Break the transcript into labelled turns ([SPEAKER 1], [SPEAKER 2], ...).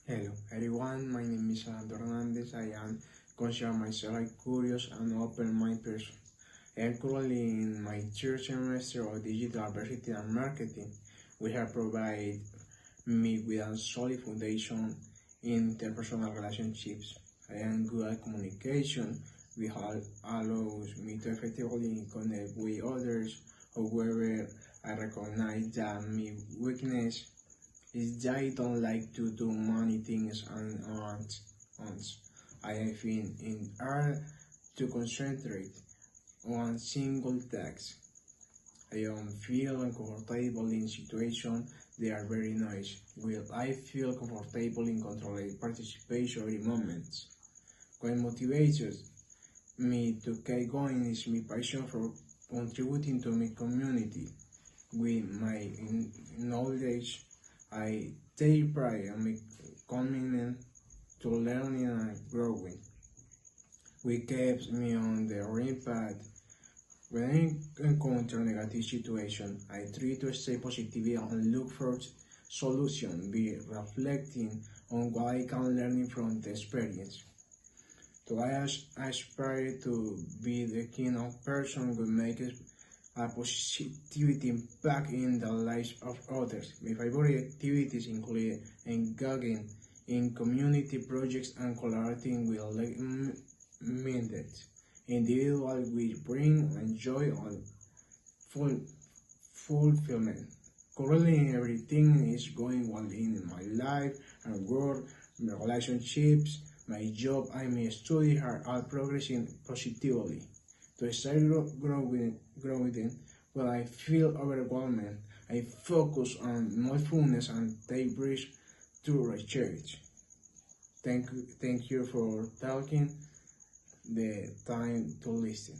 [SPEAKER 1] Hello everyone, my name is Fernando Hernandez. I am consider myself a curious and open-minded person. I am currently in my third semester of digital advertising and marketing, which have provided me with a solid foundation in interpersonal relationships. I am good at communication, which allows me to effectively connect with others. However, I recognize that my weakness is that I don't like to do many things and once. I find it hard to concentrate on single task. I don't feel uncomfortable in situations that are very noisy. Will I feel comfortable in controlling participatory moments? What motivates me to keep going is my passion for contributing to my community. With my knowledge, I take pride in my commitment to learning and growing, which keeps me on the right path. When I encounter negative situations, I try to stay positive and look for solutions, be reflecting on what I can learn from the experience. So I aspire to be the kind of person who makes a positive impact in the lives of others. My favorite activities include engaging in community projects and collaborating with like-minded individuals which bring joy and fulfillment. Currently, everything is going well in my life and work, my relationships, my job, and my study are all progressing positively. To start growing, when I feel overwhelmed, I focus on mindfulness and take breaks to recharge. Thank you for taking the time to listen.